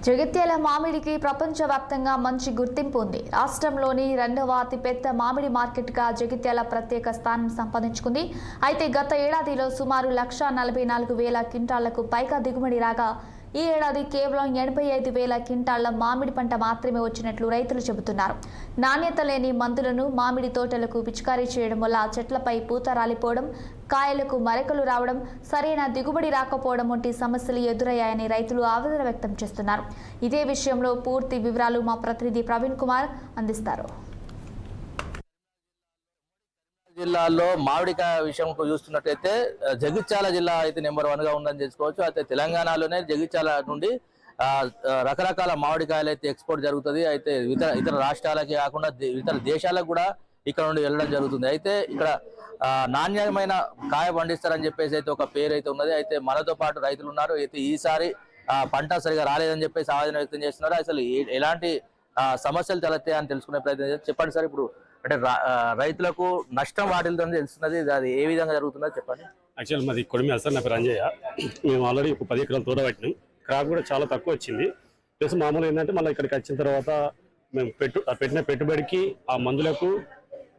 జగిత్యాల మామిడికి ప్రపంచవ్యాప్తంగా మంచి గుర్తింపు ఉంది. రాష్ట్రంలోని రెండవ అతిపెద్ద మామిడి మార్కెట్గా జగిత్యాల ప్రత్యేక స్థానం సంపాదించుకుంది. అయితే గత ఏడాదిలో సుమారు 1,44,000 క్వింటాళ్లకు పైగా దిగుబడి రాగా ఈ ఏడాది కేవలం 85,000 క్వింటాళ్ల మామిడి పంట మాత్రమే వచ్చినట్లు రైతులు చెబుతున్నారు. నాణ్యత లేని మందులను మామిడి తోటలకు పిచికారీ చేయడం వల్ల చెట్లపై పూత రాలిపోవడం, కాయలకు మరకలు రావడం, సరైన దిగుబడి రాకపోవడం వంటి సమస్యలు ఎదురయ్యాయని రైతులు ఆవేదన వ్యక్తం చేస్తున్నారు. ఇదే విషయంలో పూర్తి వివరాలు మా ప్రతినిధి ప్రవీణ్ కుమార్ అందిస్తారు. జిల్లాలో మామిడికాయ విషయం చూస్తున్నట్టయితే జగిత్యాల జిల్లా అయితే నెంబర్ 1 గా ఉందని తెలుసుకోవచ్చు. అయితే తెలంగాణలోనే జగిత్యాల నుండి రకరకాల మామిడికాయలు అయితే ఎక్స్పోర్ట్ జరుగుతుంది. అయితే ఇతర రాష్ట్రాలకి కాకుండా ఇతర దేశాలకు కూడా ఇక్కడ నుండి వెళ్ళడం జరుగుతుంది. అయితే ఇక్కడ నాణ్యమైన కాయ పండిస్తారని చెప్పేసి అయితే ఒక పేరు అయితే ఉన్నది. అయితే మనతో పాటు రైతులు ఉన్నారు. అయితే ఈసారి పంట సరిగా రాలేదని చెప్పేసి ఆవేదన వ్యక్తం చేస్తున్నారు. అసలు ఎలాంటి సమస్యలు తలెత్తాయని తెలుసుకునే ప్రయత్నం చెప్పండి సార్. ఇప్పుడు అంటే రైతులకు నష్టం వాటిల్తుందని తెలుస్తున్నది, అది ఏ విధంగా జరుగుతుందో చెప్పండి. యాక్చువల్ మాది కొడిమి సార్, నా పేరు అంజయ్య. మేము ఆల్రెడీ ఒక 10 ఎకరాలు తోట పెట్టినాం. క్రాప్ కూడా చాలా తక్కువ వచ్చింది. ప్లస్ మామూలు ఏంటంటే మళ్ళీ ఇక్కడికి వచ్చిన తర్వాత మేము పెట్టిన పెట్టుబడికి ఆ మందులకు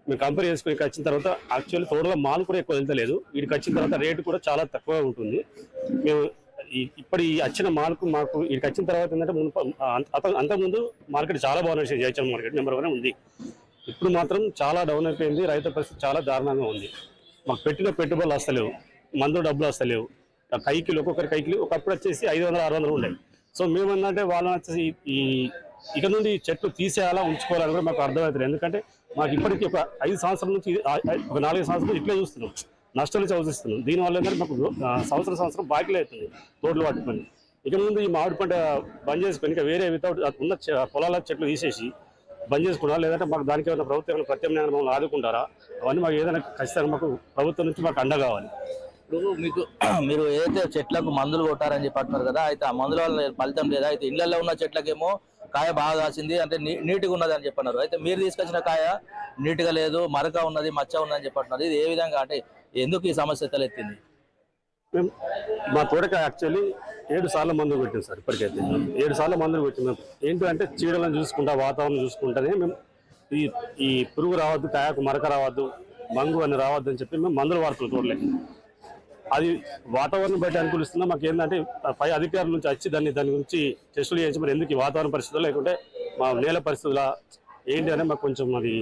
మేము కంపేర్ చేసుకుని వచ్చిన తర్వాత యాక్చువల్లీ తోటలో మాల్ కూడా ఎక్కువ వెళ్తలేదు. వీడికి వచ్చిన తర్వాత రేటు కూడా చాలా తక్కువ ఉంటుంది. మేము ఇప్పుడు ఈ వచ్చిన మాల్కు మాకు వీడికి వచ్చిన తర్వాత ఏంటంటే అంతకుముందు మార్కెట్ చాలా బాగుంది. జైచల్ మార్కెట్ నెంబర్ 1 ఉంది. ఇప్పుడు మాత్రం చాలా డౌన్ అయిపోయింది. రైతుల పరిస్థితి చాలా దారుణంగా ఉంది. మాకు పెట్టిన పెట్టుబడులు వస్తలేవు, మందు డబ్బులు వస్తలేవు. కైకిలు ఒక్కొక్కరి కైకిలు ఒకప్పుడు వచ్చేసి 500-600 ఉండేవి. సో మేమేంటంటే వాళ్ళని వచ్చేసి ఇక నుండి చెట్లు తీసేయాలా ఉంచుకోవాలని కూడా మాకు అర్థమవుతుంది. ఎందుకంటే మాకు ఇప్పటికీ ఒక 5 సంవత్సరాల నుంచి ఒక 4 సంవత్సరాలు ఇట్లే చూస్తున్నాం, నష్టాలు చవిస్తున్నాం. దీనివల్ల ఏంటంటే మాకు సంవత్సరం బాకీలు అవుతుంది తోటలు పట్టుకొని. ఇక ముందు ఈ మామిడి పంట బంద్ చేసుకొని ఇంకా వేరే వితౌట్ ఉన్న పొలాల చెట్లు తీసేసి బంద్ చేసుకున్నారా, లేదంటే మాకు దానికి ఏమైనా ప్రభుత్వం ప్రత్యామ్నాయం మమ్మల్ని ఆదుకుంటారా, అవన్నీ మాకు ఏదైనా ఖచ్చితంగా మాకు ప్రభుత్వం నుంచి మాకు అండ కావాలి. ఇప్పుడు మీరు ఏదైతే చెట్లకు మందులు కొట్టారని చెప్పి అంటున్నారు కదా, అయితే ఆ మందుల వల్ల ఫలితం లేదా? అయితే ఇళ్లలో ఉన్న చెట్లకేమో కాయ బాగా కాసింది, అంటే నీట్గా ఉన్నది అని చెప్పన్నారు. అయితే మీరు తీసుకొచ్చిన కాయ నీట్గా లేదు, మరక ఉన్నది, మచ్చ ఉన్నదని చెప్పంటున్నారు. ఇది ఏ విధంగా, అంటే ఎందుకు ఈ సమస్య తలెత్తింది? మేము మా తోటకాయ యాక్చువల్లీ 7 సార్లు మందులు కొట్టాం సార్. ఇప్పటికైతే 7 సార్లు మందులు కొట్టినాం. ఏంటంటే చీడలను చూసుకుంటా, వాతావరణం చూసుకుంటానే మేము ఈ పురుగు రావద్దు, కాయకు మరక రావద్దు, మంగు అని రావద్దు అని చెప్పి మేము మందులు వాడుతున్నాం తోటలే. అది వాతావరణం బట్టి అనుకూలిస్తున్నా మాకు ఏంటంటే పై అధికారుల నుంచి వచ్చి దాని గురించి టెస్టులు చేయించి మరి ఎందుకు ఈ వాతావరణ పరిస్థితులు లేకుంటే మా నేల పరిస్థితుల ఏంటి అని మాకు కొంచెం అది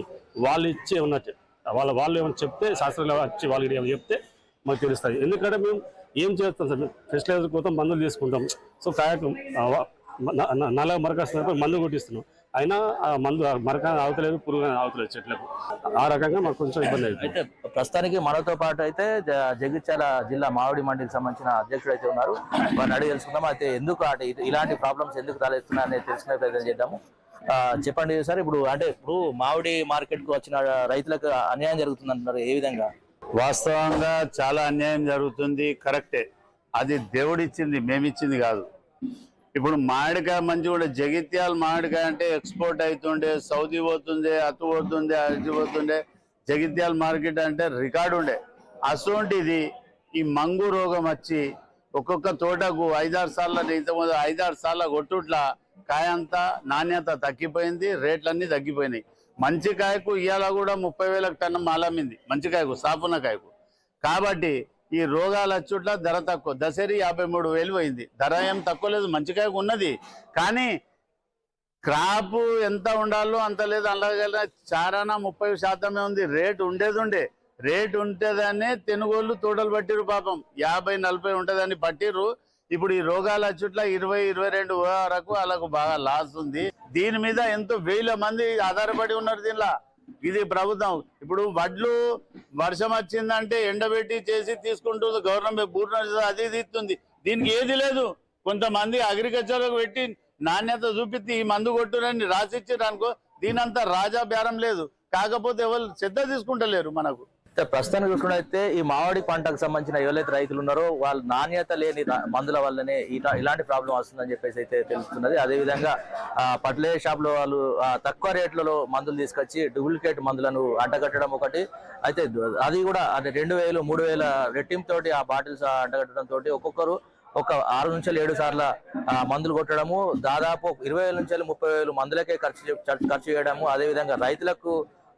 వాళ్ళు ఇచ్చి ఉన్నట్టు వాళ్ళు ఏమైనా చెప్తే శాస్త్రంలో వచ్చి వాళ్ళకి ఏమైనా చెప్తే మాకు తెలుస్తుంది. ఎందుకంటే మేము ఏం చేస్తాం సార్, ఫెస్టిలైజర్ కోసం మందులు తీసుకుంటాం. సో కాయకు నల్ల మరక వస్తున్నప్పుడు మందు కొట్టిస్తున్నాం, అయినా ఆ మందు మరక ఆగుతలేదు, పురుగు ఆగుతలేదు చెట్లకు. ఆ రకంగా మాకు కొంచెం ఇబ్బంది అవుతుంది. అయితే ప్రస్తుతానికి మనతో పాటు అయితే జగిత్యాల జిల్లా మామిడి మండలికి సంబంధించిన అధ్యక్షుడు అయితే ఉన్నారు. వారిని అడిగి తెలుసుకుందాం. అయితే ఎందుకు అంటే ఇలాంటి ప్రాబ్లమ్స్ ఎందుకు తలెత్తున్నాయని తెలుసుకునే ప్రయత్నం చేద్దాము. చెప్పండి సార్, ఇప్పుడు మామిడి మార్కెట్ కు వచ్చిన రైతులకు అన్యాయం జరుగుతుంది అంటున్నారు, ఏ విధంగా? వాస్తవంగా చాలా అన్యాయం జరుగుతుంది, కరెక్టే. అది దేవుడిచ్చింది, మేమిచ్చింది కాదు. ఇప్పుడు మామిడికాయ మంచిగా ఉండే, జగిత్యాల మామిడికాయ అంటే ఎక్స్పోర్ట్ అవుతుండే, సౌదీ పోతుండే, అటు పోతుండే, అటు పోతుండే. జగిత్యాల మార్కెట్ అంటే రికార్డు ఉండే. అసోంటిది ఈ మంగు రోగం వచ్చి ఒక్కొక్క తోటకు 5-6 సార్లు, ఇంతకుముందు 5-6 సార్లు కొట్టుట్లా కాయ అంతా నాణ్యత తగ్గిపోయింది, రేట్లన్నీ తగ్గిపోయినాయి. మంచి కాయకు ఇవాళ కూడా 30,000 టన్ను మాలమ్మింది, మంచి కాయకు, సాపున్న కాయకు. కాబట్టి ఈ రోగాలు వచ్చుట్ల ధర తక్కువ. దసరి 53,000 పోయింది, ధర ఏం తక్కువ లేదు, మంచి కాయకు ఉన్నది. కానీ క్రాప్ ఎంత ఉండాలో అంత లేదు. అలాగే చారాన 30% ఉంది. రేటు రేటు ఉంటేదాన్ని తెనుగోళ్ళు తోటలు పట్టిరు. పాపం 50-40 ఉంటుందని పట్టిరు. ఇప్పుడు ఈ రోగాలు వచ్చుట్ల 20-22 వరకు వాళ్ళకు బాగా లాస్ ఉంది. దీని మీద ఎంతో 1000 మంది ఆధారపడి ఉన్నారు దీనిలో. ఇది ప్రభుత్వం ఇప్పుడు వడ్లు వర్షం వచ్చిందంటే ఎండబెట్టి చేసి తీసుకుంటుంది గవర్నమెంట్, బూర్న అది ఇస్తుంది. దీనికి ఏది లేదు. కొంతమంది అగ్రికల్చర్లకు పెట్టి నాణ్యత చూపిస్తే ఈ మందు కొట్టురని రాసిచ్చారు అనుకో, దీనంతా రాజా బేరం లేదు. కాకపోతే ఎవరు శ్రద్ధ తీసుకుంటలేరు. మనకు ప్రస్తుతానికి చూసుకున్నైతే ఈ మామిడి పంటకు సంబంధించిన ఎవరైతే రైతులు ఉన్నారో వాళ్ళు నాణ్యత లేని మందుల వల్లనే ఇలాంటి ప్రాబ్లం వస్తుందని చెప్పేసి అయితే తెలుస్తున్నది. అదేవిధంగా ఫర్టిలైజర్ షాప్ లో వాళ్ళు తక్కువ రేట్లలో మందులు తీసుకొచ్చి డూప్లికేట్ మందులను అంటగట్టడం ఒకటి. అయితే అది కూడా అంటే 2,000-3,000 రెట్టింపు తోటి ఆ బాటిల్స్ అంటగట్టడం తోటి ఒక్కొక్కరు ఒక 6 నుంచి 7 సార్ల మందులు కొట్టడము, దాదాపు 20,000 నుంచి 30,000 మందులకే ఖర్చు చేయడము, అదేవిధంగా రైతులకు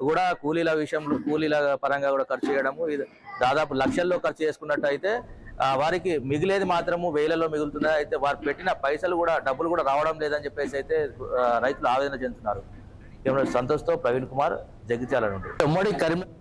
కూడా కూలీల పరంగా కూడా ఖర్చు చేయడము, ఇది దాదాపు లక్షల్లో ఖర్చు చేసుకున్నట్టు అయితే వారికి మిగిలేది మాత్రము వేలలో మిగులుతుంది. అయితే వారు పెట్టిన పైసలు కూడా డబ్బులు కూడా రావడం లేదని చెప్పేసి అయితే రైతులు ఆవేదన చెందుతున్నారు. సంతోష్తో ప్రవీణ్ కుమార్, జగిత్యాల నుండి. ఉమ్మడి కరీంనగర్